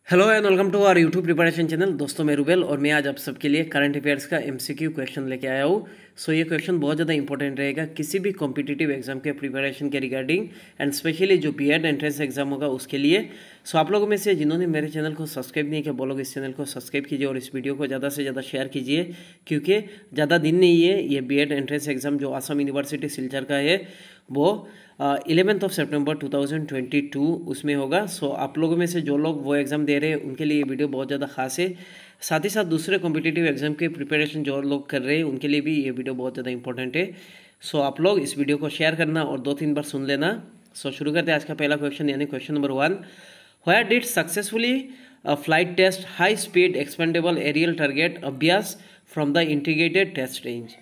Hello and welcome to our YouTube preparation channel. दोस्तों मैं रूबेल और मैं आज आप सबके लिए करंट अफेयर्स का एमसीक्यू क्वेश्चन लेके आया हूँ। सो ये क्वेश्चन बहुत ज़्यादा इंपॉर्टेंट रहेगा किसी भी कॉम्पिटिटिव एग्जाम के प्रिपरेशन के रिगार्डिंग एंड स्पेशली जो बीएड एंट्रेंस एग्जाम होगा उसके लिए। सो आप लोगों में से जिन्होंने मेरे चैनल को सब्सक्राइब नहीं किया वो लोग इस चैनल को सब्सक्राइब कीजिए और इस वीडियो को ज़्यादा से ज़्यादा शेयर कीजिए, क्योंकि ज़्यादा दिन नहीं है ये बीएड एंट्रेंस एग्जाम जो असम यूनिवर्सिटी सिलचर का है वो 11 सितंबर 2022 उसमें होगा। सो आप लोगों में से जो लोग वो एग्ज़ाम दे रहे हैं उनके लिए ये वीडियो बहुत ज़्यादा खास है। साथ ही साथ दूसरे कॉम्पिटिटिव एग्जाम के प्रिपरेशन जो लोग कर रहे हैं उनके लिए भी ये वीडियो बहुत ज़्यादा इंपॉर्टेंट है। सो आप लोग इस वीडियो को शेयर करना और 2-3 बार सुन लेना। सो शुरू करते हैं आज का पहला क्वेश्चन, यानी question number 1। Where did successfully flight test high speed expendable aerial target Abhyas from the integrated test range.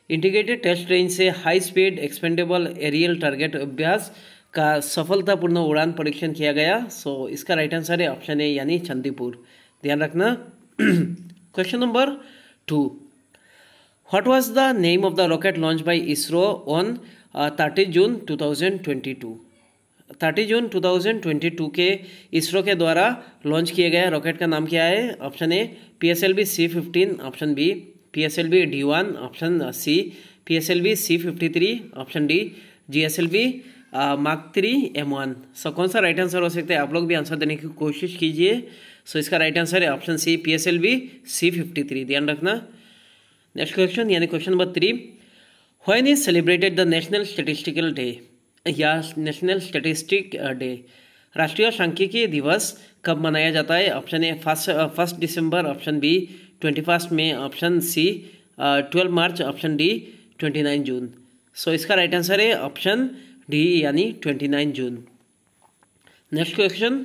Integrated test range से high speed expendable aerial target Abhyas का सफलतापूर्ण उड़ान परीक्षण किया गया। सो इसका राइट आंसर है ऑप्शन ए यानी चंदीपुर। ध्यान रखना। Question number 2। What was the name of the rocket launch by ISRO on 30 जून 2022। 30 जून 2022 के इसरो के द्वारा लॉन्च किए गए रॉकेट का नाम क्या है? Option A PSLV C-15, option B PSLV D1, option C PSLV C-53, option D GSLV Mark 3 M1। So कौन सा राइट आंसर हो सकता है? आप लोग भी आंसर देने की कोशिश कीजिए। सो इसका राइट आंसर है ऑप्शन सी PSLV C-53। ध्यान रखना। नेक्स्ट क्वेश्चन यानी question number 3। When is celebrated the national statistical day या नेशनल स्टैटिस्टिक डे। राष्ट्रीय सांख्यिकी दिवस कब मनाया जाता है? ऑप्शन ए 1 दिसंबर, ऑप्शन बी 21 मई, ऑप्शन सी 12 मार्च, ऑप्शन डी 29 जून। सो इसका राइट आंसर है ऑप्शन डी यानी 29 जून। Next question.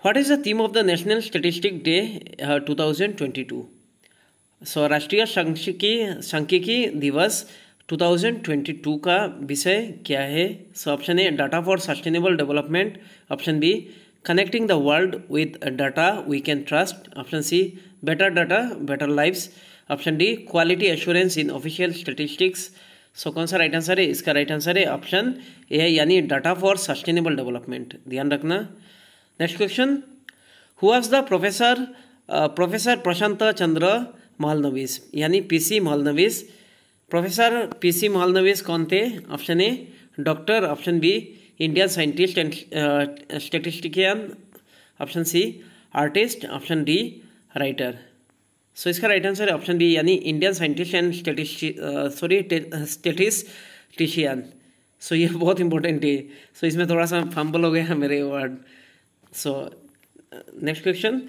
What is the theme of the national statistic day 2022। So राष्ट्रीय सांख्यिकी दिवस 2022 का विषय क्या है? So option A data for sustainable development, option B connecting the world with data we can trust, option C better data better lives, option D quality assurance in official statistics. So कौन सा right answer है? इसका right answer है option A यानी data for sustainable development. ध्यान रखना। Next question. Who was the professor Prashanta Chandra Mahalanobis यानी PC Mahalanobis. Professor PC Mahalanobis कौन थे? Option A doctor, option B Indian scientist and statistician, option C artist, option D writer. So इसका right answer है option B यानी Indian scientist and statistician. So ये बहुत important है। सो इसमें थोड़ा सा फंबल हो गया मेरे word. So next question.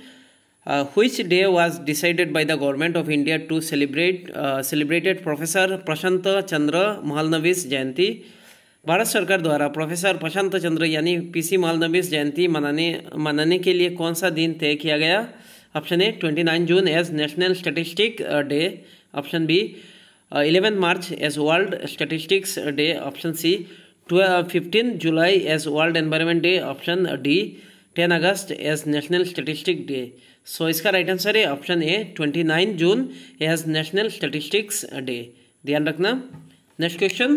Which day was decided by the government of India to celebrated professor Prashanta Chandra Mahalanobis जयंती। भारत सरकार द्वारा प्रोफेसर प्रशांत चंद्र यानी PC महलनोबिस जयंती मनाने के लिए कौन सा दिन तय किया गया? ऑप्शन ए 29 जून as national statistic day, option B 11 मार्च as world statistics day, option C 15 जुलाई as world environment day, option D 10 अगस्त as national statistic day. So इसका राइट आंसर है ऑप्शन ए 29 जून एज नेशनल स्टैटिस्टिक्स डे। ध्यान रखना। Next question.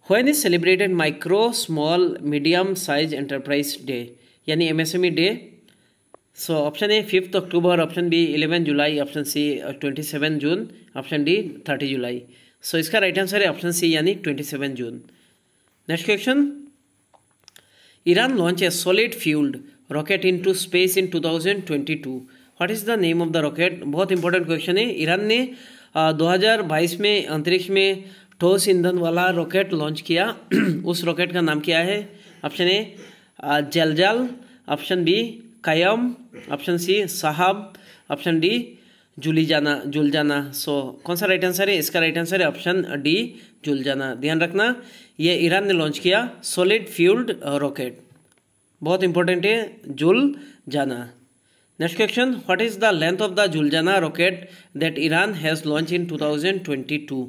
When is celebrated micro small medium size enterprise day यानी MSME day. So option A 5 October, option B 11 जुलाई, option C 27 जून, option D 30 जुलाई। So इसका right answer है option C यानी 27 जून। Next question. Iran launched a solid fueled rocket into space in 2022. What is the name of the rocket? बहुत important question है। Iran ने 2022 में अंतरिक्ष में ठोस ईंधन वाला रॉकेट लॉन्च किया। उस रॉकेट का नाम क्या है? ऑप्शन ए जलजाल, ऑप्शन बी कायम, ऑप्शन सी साहब, ऑप्शन डी जुलजाना। सो कौन सा राइट आंसर है? इसका राइट आंसर है ऑप्शन डी जुलजाना। ध्यान रखना। ये ईरान ने लॉन्च किया सॉलिड फ्यूल्ड रॉकेट, बहुत इंपॉर्टेंट है Zuljanah. Next question. What is the length of the Zuljanah rocket that Iran has launch in 2022।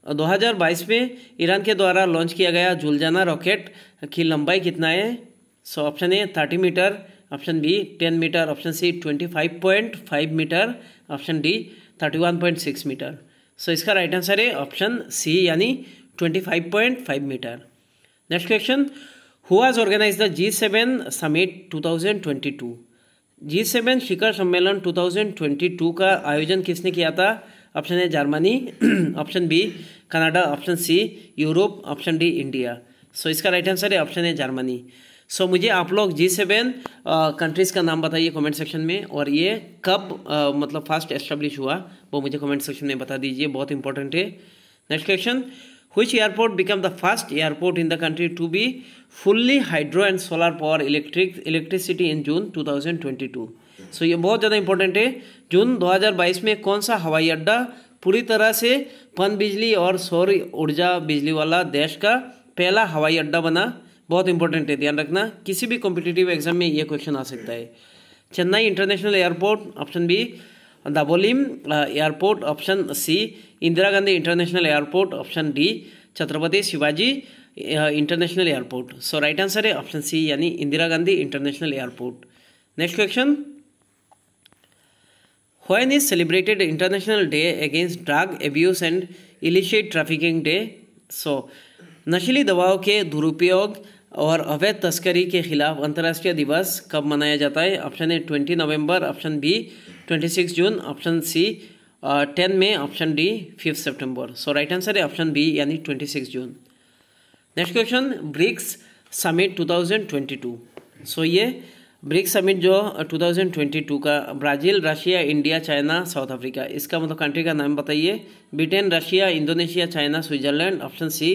2022 में ईरान के द्वारा लॉन्च किया गया जुलजाना रॉकेट की लंबाई कितना है? So option A 30 metre, option B 10 metre, option C 25.5 metre, option D 31.6 metre. So इसका राइट आंसर है ऑप्शन सी यानी 25.5 metre. Next question. Who has organise the G7 summit 2022? G7 शिखर सम्मेलन 2022 का आयोजन किसने किया था? Option A Germany, option B Canada, option C Europe, option D India. So इसका राइट आंसर है ऑप्शन ए जर्मनी। सो मुझे आप लोग G7 कंट्रीज़ का नाम बताइए कमेंट सेक्शन में, और ये कब मतलब फर्स्ट एस्टेब्लिश हुआ वो मुझे कमेंट सेक्शन में बता दीजिए, बहुत इंपॉर्टेंट है। Next question, which airport became the first airport in the country to be fully hydro and solar power electricity in June 2022? So ये बहुत ज़्यादा इंपॉर्टेंट है। जून 2022 में कौन सा हवाई अड्डा पूरी तरह से पन बिजली और सौर ऊर्जा बिजली वाला देश का पहला हवाई अड्डा बना? बहुत इंपॉर्टेंट है, ध्यान रखना, किसी भी कॉम्पिटिटिव एग्जाम में ये क्वेश्चन आ सकता है। Chennai international airport, option B Dabolim airport, option C Indira Gandhi international airport, option D Chhatrapati Shivaji international airport. So right answer है ऑप्शन सी यानी Indira Gandhi international airport. Next question, when is celebrated international day against drug abuse and illicit trafficking day? So नशीली दवाओं के दुरुपयोग और अवैध तस्करी के खिलाफ अंतर्राष्ट्रीय दिवस कब मनाया जाता है? ऑप्शन ए 20 नवंबर, ऑप्शन बी 26 जून, ऑप्शन सी 10 मई, ऑप्शन डी 5 सितंबर। सो राइट आंसर है ऑप्शन बी यानी 26 जून। Next question, BRICS summit 2022। So ये ब्रिक्स समिट जो 2022 का Brazil, Russia, India, China, South Africa, इसका मतलब कंट्री का नाम बताइए। Britain, Russia, Indonesia, China, Switzerland, option C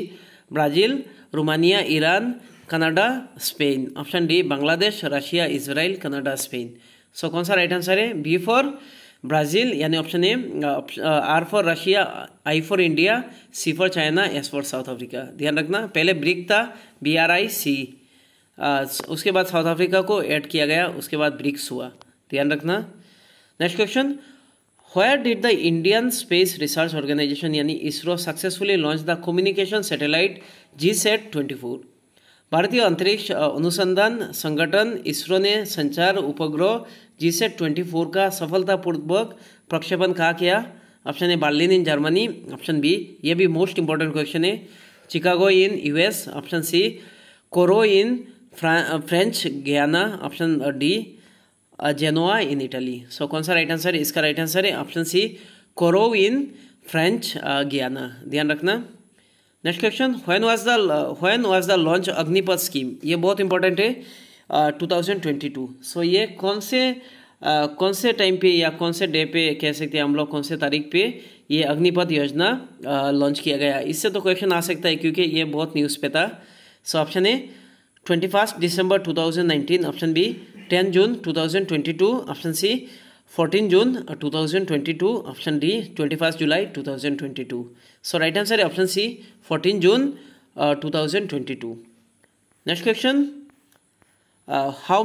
Brazil, Romania, Iran, Canada, Spain, option D Bangladesh, Russia, Israel, Canada, Spain. So कौन सा राइट आंसर है? बी फॉर ब्राज़ील यानी option A, R for Russia, I for India, C for China, S for South Africa. ध्यान रखना, पहले brick था BRIC, उसके बाद साउथ अफ्रीका को ऐड किया गया, उसके बाद ब्रिक्स हुआ, ध्यान रखना। Next question, where did the Indian space research organisation यानी ISRO successfully launch the communication satellite GSAT-24? भारतीय अंतरिक्ष अनुसंधान संगठन इसरो ने संचार उपग्रह GSAT-24 का सफलतापूर्वक प्रक्षेपण कहाँ किया? Option A Berlin in Germany, option B, ये भी मोस्ट इंपॉर्टेंट क्वेश्चन है, Chicago in US, option C Kourou in French Guiana, option D Genoa in Italy. So कौन सा राइट आंसर है? इसका राइट आंसर है option C Kourou in French Guiana, ध्यान रखना। Next question, when was the launch Agnipath scheme? ये बहुत important है, 2022। सो ये कौन से टाइम पे या कौन से डे पे कह सकते हैं हम लोग, कौन से तारीख पे ये अग्निपथ योजना लॉन्च किया गया? इससे तो क्वेश्चन आ सकता है क्योंकि ये बहुत न्यूज़ पे था। सो ऑप्शन ए 21 दिसंबर 2019, ऑप्शन बी 10 जून 2022, ऑप्शन सी 14 जून 2022, ऑप्शन डी 21 जुलाई 2022। सो राइट आंसर है ऑप्शन सी 14 जून 2022। Next question, how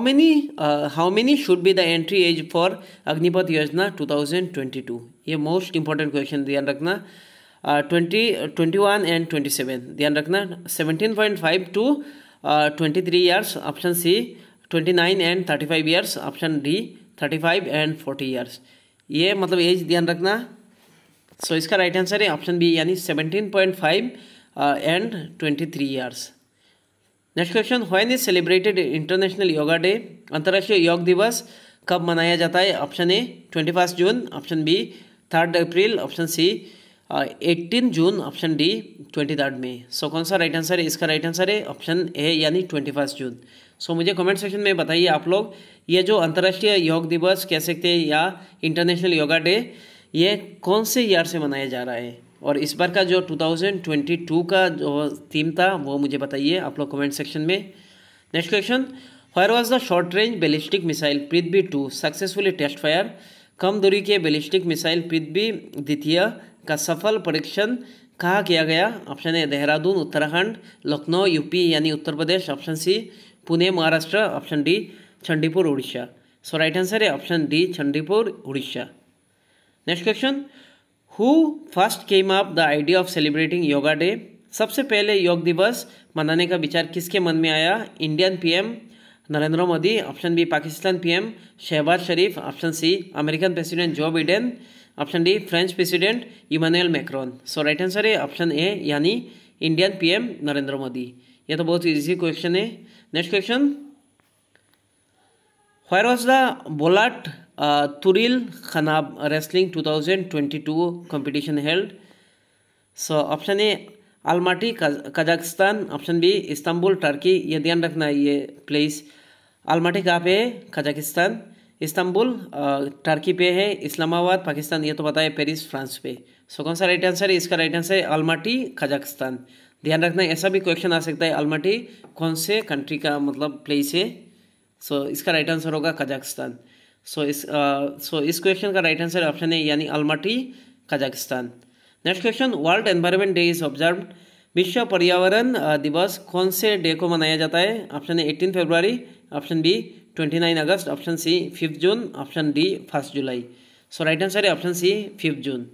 many should be the entry age for Agnipath Yojana 2022? ये मोस्ट इंपॉर्टेंट क्वेश्चन, ध्यान रखना। 21 एंड 27, ध्यान रखना। 17.5 to 23 years, option C 29 and 35 years, option D 35 and 40 years. ये मतलब एज ध्यान रखना। सो इसका राइट आंसर है ऑप्शन बी यानी 17.5 and 23 years. Next question, when is celebrated international yoga day? अंतर्राष्ट्रीय योग दिवस कब मनाया जाता है? Option A 21 June, option B 3 April, option C 18 June, option D 23 May. So कौन सा राइट आंसर है? इसका राइट आंसर है ऑप्शन ए यानी 21 जून। सो मुझे कमेंट सेक्शन में बताइए आप लोग, ये जो अंतर्राष्ट्रीय योग दिवस कह सकते हैं या इंटरनेशनल योगा डे, ये कौन से ईयर से मनाया जा रहा है? और इस बार का जो 2022 का जो थीम था वो मुझे बताइए आप लोग कमेंट सेक्शन में। Next question, where was the short range ballistic missile Prithvi 2 successfully test fire? कम दूरी के बैलिस्टिक मिसाइल पृथ्वी द्वितीय का सफल परीक्षण कहाँ किया गया? Option A Dehradun Uttarakhand, Lucknow UP यानी Uttar Pradesh, option C Pune Maharashtra, option D Chandipur Orissa. So right answer है option D Chandipur Orissa. Next question, who first came up the idea of celebrating yoga day? सबसे पहले योग दिवस मनाने का विचार किसके मन में आया? Indian PM Narendra Modi, option B Pakistan PM Shehbaz Sharif, option C American president Joe Biden, option D French president Emmanuel Macron. So right answer है ऑप्शन ए यानी इंडियन PM नरेंद्र मोदी। ये तो बहुत इजी क्वेश्चन है। Next question, where was the Bolat Turlykhanov wrestling 2022 competition held? So option A Almaty Kazakhstan, option B Istanbul Turkey. ये ध्यान रखना, ये प्लेस अलमाटी कहाँ पे है? कजाकिस्तान। इस्तांबुल टर्की पे है। इस्लामाबाद पाकिस्तान, ये तो पता है। पेरिस फ्रांस पे। सो कौन सा राइट आंसर है? इसका राइट आंसर है अलमाटी कजाकिस्तान। ध्यान रखना, ऐसा भी क्वेश्चन आ सकता है अलमाटी कौन से कंट्री का मतलब प्लेस है। सो इसका राइट आंसर होगा कजाकिस्तान। सो इस क्वेश्चन का राइट आंसर ऑप्शन है यानी Almaty Kazakhstan. Next question, world environment day is observe, विश्व पर्यावरण दिवस कौन से डे को मनाया जाता है? ऑप्शन ए 18 फरवरी, ऑप्शन बी 29 अगस्त, ऑप्शन सी 5 जून, ऑप्शन डी 1 जुलाई। सो राइट आंसर है ऑप्शन सी 5 जून।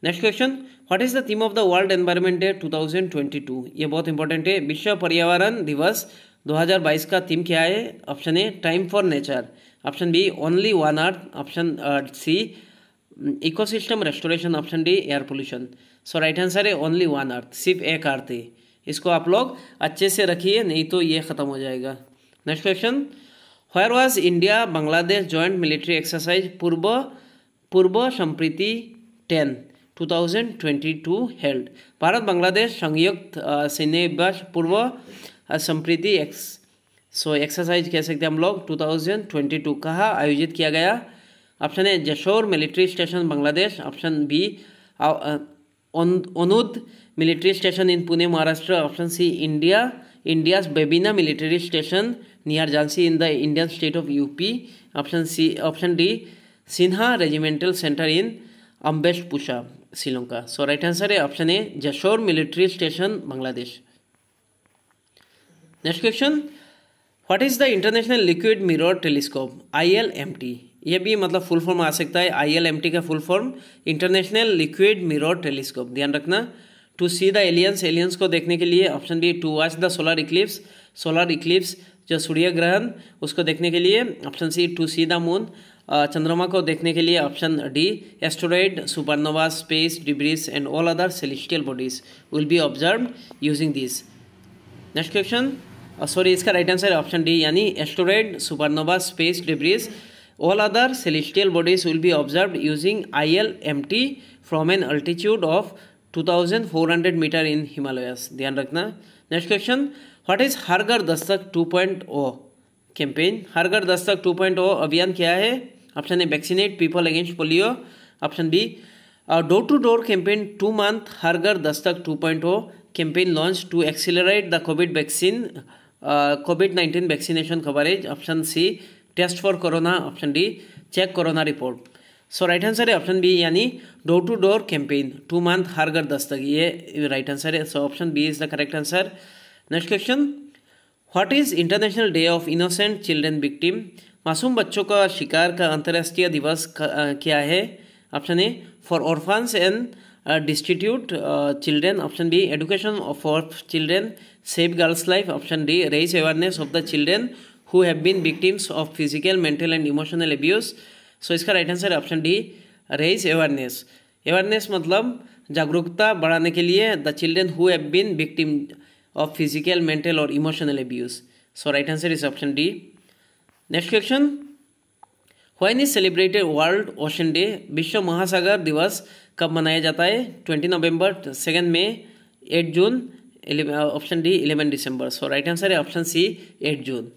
Next question, what is the theme of the world environment day 2022? ये बहुत इंपॉर्टेंट है। विश्व पर्यावरण दिवस 2022 का थीम क्या है? Option A time for nature, option B only one earth, option C ecosystem restoration, option D air pollution. So right answer है ओनली वन अर्थ, सिर्फ एक अर्थ है। इसको आप लोग अच्छे से रखिए, नहीं तो ये खत्म हो जाएगा। Next question, where was India Bangladesh joint military exercise पूर्व संप्रीति 10 2022 हेल्ड? भारत बांग्लादेश संयुक्त सैन्य अभ्यास पूर्व संप्रीति एक्सरसाइज कह सकते हैं हम लोग 2022 कहाँ आयोजित किया गया? Option A Jessore military station Bangladesh, option B ओनुद military station in Pune Maharashtra, option C India's Babina military station near Jhansi in the Indian state of UP, option D Sinha regimental centre in Ambepussa Sri Lanka. So right answer है option A Jessore military station Bangladesh. Next question, what is the international liquid mirror telescope ILMT? ये भी मतलब full form आ सकता है। ILMT का full form international liquid mirror telescope. ध्यान रखना, to see the aliens को देखने के लिए, option B to watch the solar eclipse जो सूर्य ग्रहण उसको देखने के लिए, option C to see the moon चंद्रमा को देखने के लिए, option D asteroid supernova space debris and all other celestial bodies will be observed using this. Next question, इसका राइट आंसर है ऑप्शन डी यानी asteroid supernova space debris all other celestial bodies will be observed using ILMT from an altitude of 2400 meter in Himalayas। ध्यान रखना। Next question, what is हर घर दस्तक 2.0 campaign? हर घर दस्तक 2.0 अभियान क्या है? Option A vaccinate people against polio, option B door to door campaign 2 month हर घर दस्तक 2.0 campaign launch to accelerate the COVID-19 vaccination coverage, option C test for corona, option D check corona report. So right answer है option B यानी door to door campaign 2 month हर घर दस्तक, ये right answer है। So option B is the correct answer. Next question, what is international day of innocent children victim? मासूम बच्चों का शिकार का अंतर्राष्ट्रीय दिवस क्या है? Option A for orphans and destitute children, option B education for children save girls life, option D raise awareness of the children who have been victims of physical, mental and emotional abuse। So इसका right answer है option D raise awareness मतलब जागरूकता बढ़ाने के लिए the children who have been victim of physical, mental और emotional abuse. So right answer is option D. Next question, when is celebrated world ocean day? विश्व महासागर दिवस कब मनाया जाता है? 20 नवंबर, 2 मई, 8 जून, ऑप्शन डी 11 दिसंबर। सो राइट आंसर है ऑप्शन सी 8 जून।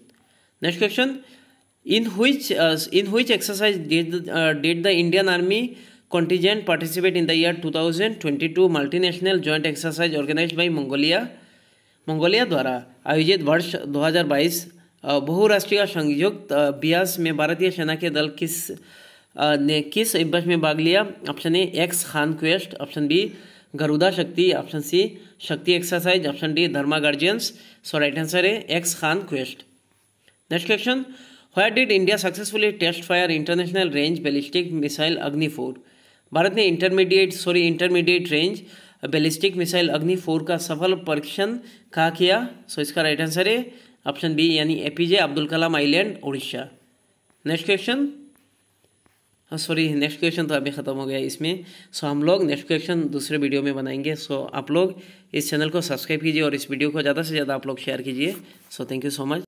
Next question, in which exercise did the Indian Army contingent participate in the year 2022 multinational joint exercise organized by Mongolia द्वारा आयोजित वर्ष 2022 बहुराष्ट्रीय संयुक्त अभ्यास में भारतीय सेना के दल ने किस अभ्यास में भाग लिया? Option A X Khaan quest, option B Garuda Shakti, option C Shakti exercise, option D Dharma guardians. So right answer है X Khaan quest. Next question, where did India successfully test fire international range ballistic missile Agni 4? Bharat ने intermediate range ballistic missile Agni 4 का सफल परीक्षण कहाँ किया? So इसका right answer है option B यानी APJ Abdul Kalam island, Orissa. Next question, sorry next question तो अभी ख़त्म हो गया इसमें। सो हम लोग नेक्स्ट क्वेश्चन दूसरे वीडियो में बनाएंगे। सो आप लोग इस चैनल को सब्सक्राइब कीजिए और इस वीडियो को ज़्यादा से ज़्यादा आप लोग शेयर कीजिए। So thank you so much.